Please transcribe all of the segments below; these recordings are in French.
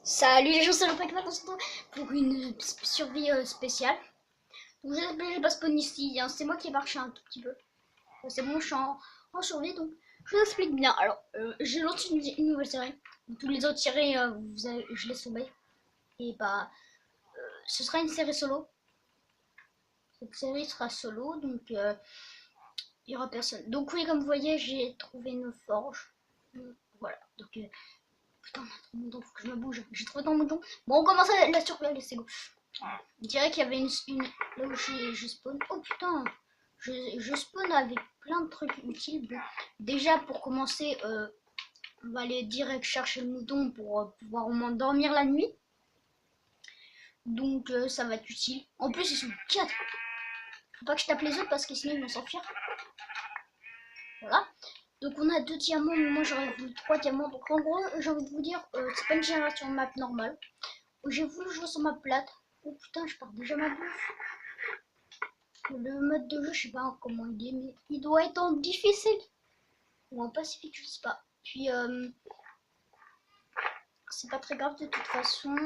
Salut les gens, c'est le Pac-Man, on se retrouve pour une survie spéciale. Donc je pas spawn ici, hein. C'est moi qui ai marché un tout petit peu. C'est bon, je suis en survie, donc je vous explique bien. Alors, j'ai lancé une nouvelle série. Tous les autres séries, je laisse tomber. Et bah, ce sera une série solo. Cette série sera solo, donc il y aura personne. Donc oui, comme vous voyez, j'ai trouvé une forge. Voilà, donc putain, on a trop de moutons, faut que je me bouge. J'ai trouvé tant de moutons. Bon, on commence la survie, allez, c'est go. Je dirais qu'il y avait là où je spawn. Oh putain, je spawn avec plein de trucs utiles. Bon, déjà pour commencer, on va aller direct chercher le mouton pour pouvoir au moins dormir la nuit. Donc ça va être utile. En plus ils sont 4. Faut pas que je tape les autres parce que sinon ils vont s'enfuir. Voilà. Donc on a 2 diamants, mais moi j'aurais voulu 3 diamants. Donc en gros j'ai envie de vous dire, c'est pas une génération de map normale. J'ai voulu jouer sur map plate. Oh putain, je pars déjà ma bouffe. Le mode de jeu, je sais pas comment il est, mais il doit être en difficile. Ou en pacifique, je sais pas. Puis, c'est pas très grave de toute façon.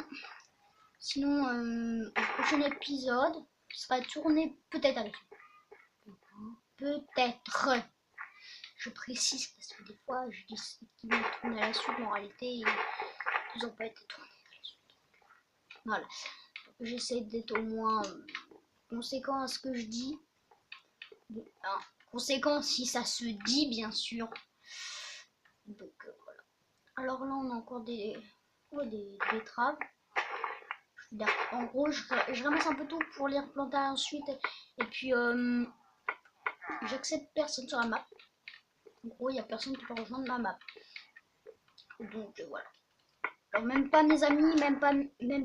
Sinon, le prochain épisode sera tourné peut-être avec lui. Peut-être. Je précise parce que des fois, je dis qu'ils vont tourner à la suite, mais en réalité, ils n'ont pas été tournés à la suite. Voilà. J'essaie d'être au moins conséquent à ce que je dis. Hein, conséquent si ça se dit, bien sûr. Donc, voilà. Alors là, on a encore des betteraves. En gros, je ramasse un peu tout pour les replanter ensuite. Et puis, j'accepte personne sur la map. En gros, il n'y a personne qui peut rejoindre ma map. Donc, voilà. Alors, même pas mes amis, même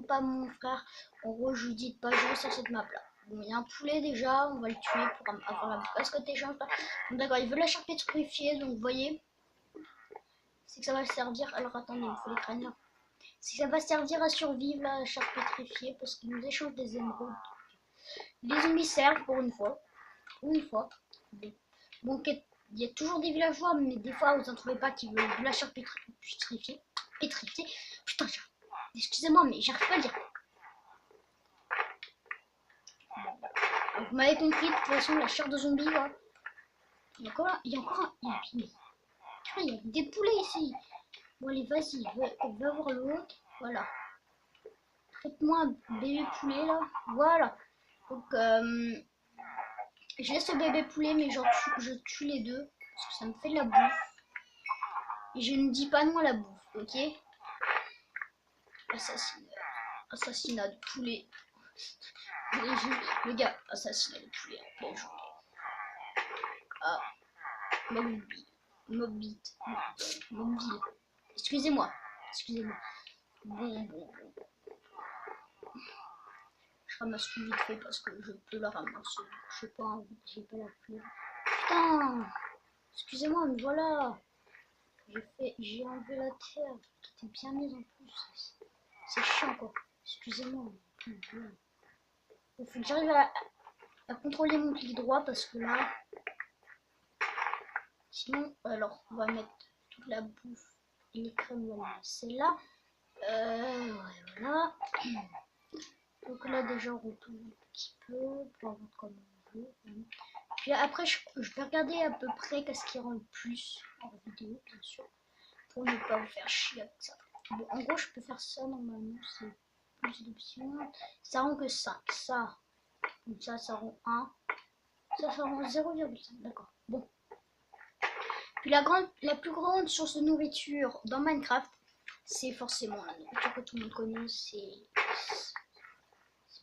pas mon frère. En gros, je lui dis de pas jouer sur cette map là. Bon, il y a un poulet déjà, on va le tuer pour avoir la casquette échange. D'accord, il veut la charpie purifiée, donc vous voyez, c'est que ça va servir. Alors, attendez, il faut les crânes. Si ça va servir à survivre la chaque pétrifiée parce qu'ils nous échangent des émeraudes. Les zombies servent pour une fois. Une fois. Bon, il y a toujours des villageois, mais des fois vous en trouvez pas qui veulent de la chair pétrifiée. Pétrifiée. Putain, excusez-moi, mais j'arrive pas à le dire. Alors, vous m'avez compris, de toute façon, la chair de zombie, là. Il y a encore un. Il y a des poulets ici. Bon, allez, vas-y, va voir l'autre. Voilà. Faites-moi un bébé poulet là. Voilà. Donc, je laisse le bébé poulet, mais je tue les deux. Parce que ça me fait de la bouffe. Et je ne dis pas non à la bouffe, ok? Assassinat de poulet. Le gars, assassinat de poulet en pleine journée. Ah, mobile. Excusez-moi. Excusez-moi. Bon. Je ramasse tout vite fait parce que je peux la ramasser. Je sais pas, j'ai pas la flemme. Putain! Excusez-moi, mais voilà! J'ai enlevé la terre qui était bien mise en plus. C'est chiant quoi. Excusez-moi. Il faut que j'arrive à contrôler mon clic droit parce que là. Sinon, alors on va mettre toute la bouffe et les crèmes, c'est là. Ouais, voilà. Donc là déjà on retourne un petit peu pour avoir comme on veut. Puis après je vais regarder à peu près qu'est-ce qui rend le plus en vidéo bien sûr. Pour ne pas vous faire chier avec ça. Bon, en gros je peux faire ça normalement, c'est plus d'options. Ça rend que 5. Ça, donc ça rend 1. Ça rend 0,5. D'accord. Bon. Puis la plus grande source de nourriture dans Minecraft, c'est forcément la nourriture que tout le monde connaît, c'est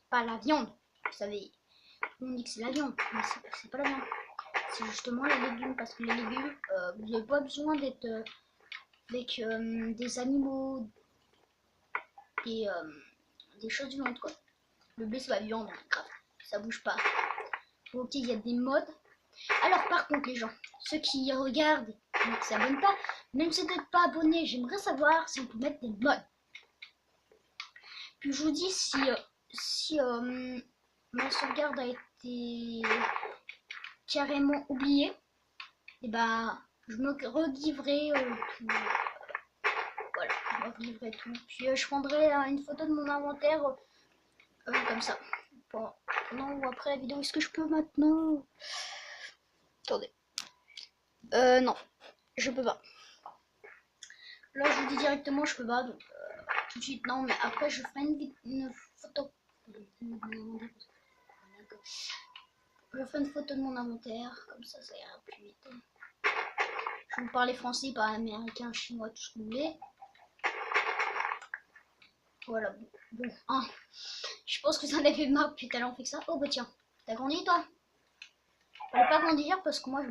pas la viande. Vous savez, on dit que c'est la viande, mais c'est pas la viande. C'est justement les légumes, parce que les légumes, vous n'avez pas besoin d'être avec des animaux, des choses vivantes quoi. Le blé c'est la viande en Minecraft, ça bouge pas. Ok, il y a des modes. Alors par contre les gens, ceux qui regardent et qui s'abonnent pas, même si vous n'êtes pas abonné, j'aimerais savoir si on peut mettre des modes. Puis je vous dis si ma sauvegarde a été carrément oubliée, et ben je me rediverai tout. Voilà, je vivre et tout. Puis je prendrai une photo de mon inventaire comme ça. Pendant ou après la vidéo. Est-ce que je peux maintenant? Attendez. Non, je peux pas. Là, je vous dis directement, je peux pas. Donc, tout de suite, non. Mais après, je ferai une photo. Je ferai une photo de mon inventaire. Comme ça ira plus vite. Je vais vous parler français, pas américain, chinois, tout ce que vous voulez. Voilà. Bon, hein. Je pense que ça en avait marre depuis tout à l'heure, on fait que ça. Oh, bah tiens, t'as grandi, toi? Fallait pas grandir parce que moi,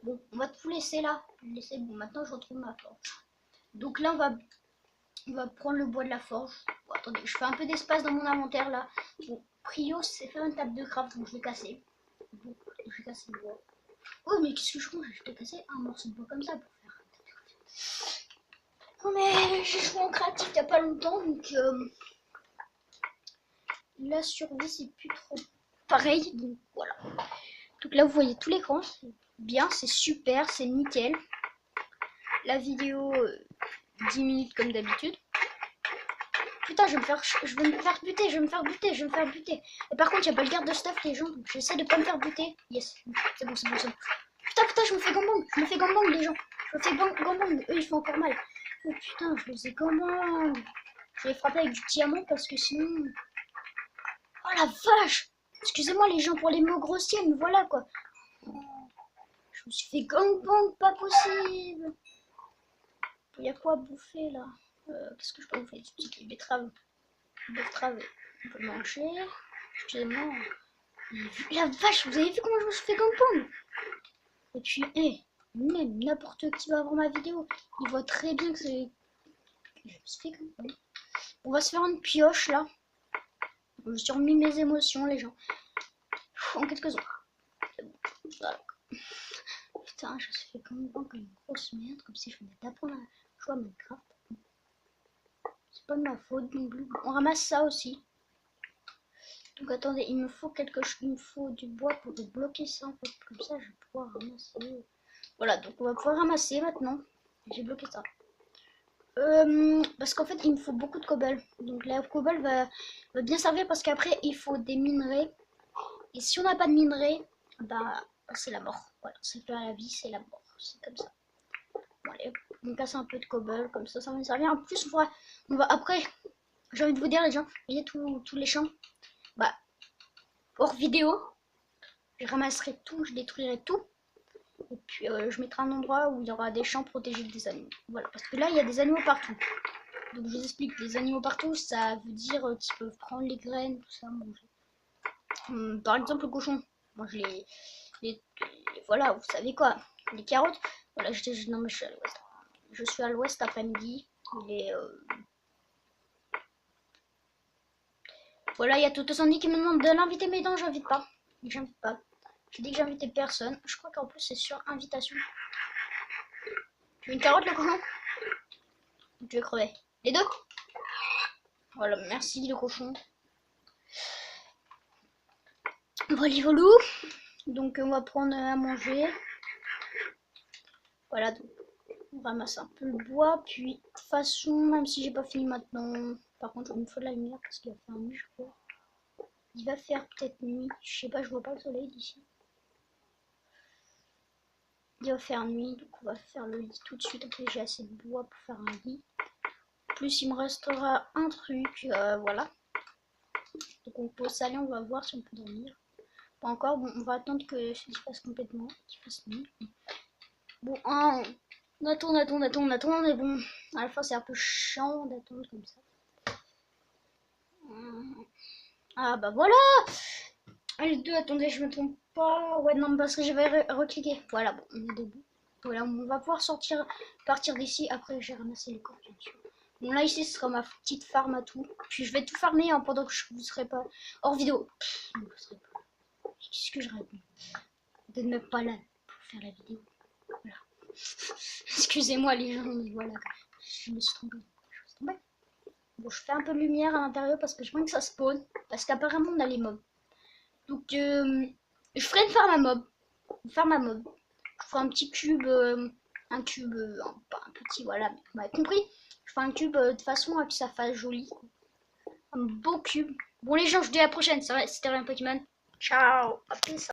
bon, on va tout laisser là. Bon, maintenant, je retrouve ma forge. Donc là, on va prendre le bois de la forge. Bon, attendez, je fais un peu d'espace dans mon inventaire là. Bon, prio, c'est faire une table de craft, donc je vais casser. Bon, je vais casser le bois. Oh, mais qu'est-ce que je fais? Je vais casser un morceau de bois comme ça pour faire une table de craft. Non, mais j'ai joué en créatif il y a pas longtemps, donc la survie, c'est plus trop pareil. Donc voilà. Donc là, vous voyez tout l'écran. C'est bien, c'est super, c'est nickel. La vidéo, 10 minutes comme d'habitude. Putain, je vais me faire buter. Et par contre, il n'y a pas le garde de stuff, les gens, donc j'essaie de pas me faire buter. Yes, c'est bon. Putain, je me fais gambang, les gens. Je me fais gambang, eux, ils font encore mal. Oh putain, je les ai gambang. Je vais les frapper avec du diamant parce que sinon... Oh la vache! Excusez-moi, les gens, pour les mots grossiers, mais voilà, quoi. Je me suis fait gangbang, pas possible. Il y a quoi à bouffer, là? Qu'est-ce que je peux bouffer? Des petites betteraves. On peut manger. Excusez-moi. La vache, vous avez vu comment je me suis fait gangbang? Et puis, même n'importe qui va voir ma vidéo, il voit très bien que c'est... Je me suis fait gangbang. On va se faire une pioche, là. Je surmis mes émotions, les gens. En quelques secondes. C'est bon. Voilà. Putain, je me suis fait gangbang comme une grosse merde, comme si je venais d'apprendre à jouer à Minecraft. C'est pas de ma faute non plus. On ramasse ça aussi. Donc attendez, il me faut quelque chose, il me faut du bois pour débloquer ça en fait. Comme ça, je vais pouvoir ramasser. Voilà, donc on va pouvoir ramasser maintenant. J'ai bloqué ça. Parce qu'en fait, il me faut beaucoup de cobble. Donc la cobble va bien servir parce qu'après, il faut des minerais. Et si on n'a pas de minerais, bah c'est la mort. Voilà, c'est pas la vie, c'est la mort. C'est comme ça. Bon, allez, on casse un peu de cobble, comme ça va nous servir. En plus, on va après, j'ai envie de vous dire les gens, vous voyez tous les champs, bah hors vidéo, je ramasserai tout, je détruirai tout. Et puis je mettrai un endroit où il y aura des champs protégés des animaux. Voilà, parce que là il y a des animaux partout. Donc je vous explique, des animaux partout, ça veut dire qu'ils peuvent prendre les graines, tout ça, manger. Par exemple le cochon, moi je voilà, vous savez quoi, les carottes. Voilà, non mais je suis à l'ouest. Je suis à l'ouest après-midi. Il est voilà, il y a tout Sandy qui me demande de l'inviter, mais non, j'invite pas. J'invite pas. Je dis que j'invitais personne. Je crois qu'en plus c'est sur invitation. Tu veux une carotte le cochon? Ou tu veux crever? Les deux? Voilà, merci le cochon. Voilà. Donc on va prendre à manger. Voilà, donc on ramasse un peu le bois. Puis de toute façon, même si j'ai pas fini maintenant. Par contre, il me faut de la lumière parce qu'il va faire nuit, je crois. Il va faire peut-être nuit. Je sais pas, je vois pas le soleil d'ici. Il va faire nuit, donc on va faire le lit tout de suite. Après, j'ai assez de bois pour faire un lit. Plus, il me restera un truc, voilà. Donc on peut s'aller, on va voir si on peut dormir. Pas encore, bon, on va attendre que je fasse complètement, qu'il fasse nuit. Bon, hein, on attend, mais bon, à la fin c'est un peu chiant d'attendre comme ça. Ah bah voilà. Les deux, attendez, je me trompe pas. Ouais, non, parce que j'avais recliqué. Voilà, bon, on est debout. Voilà, on va pouvoir partir d'ici. Après, j'ai ramassé les corps, bien sûr. Bon, là, ici, ce sera ma petite farm à tout. Puis, je vais tout farmer hein, pendant que je vous serai pas hors vidéo. Qu'est-ce que je réponds? Vous n'êtes même pas là pour faire la vidéo. Voilà. Excusez-moi, les gens, mais voilà. Je me suis trompée. Bon, je fais un peu de lumière à l'intérieur parce que je veux que ça spawn. Parce qu'apparemment, on a les mobs. Donc, je ferai une farm à mob. Je ferai un petit cube. Pas un petit, voilà, mais vous m'avez compris. Je fais un cube de façon à que ça fasse joli. Un beau cube. Bon les gens, je vous dis à la prochaine. C'était rien Pokémon. Ciao. À plus.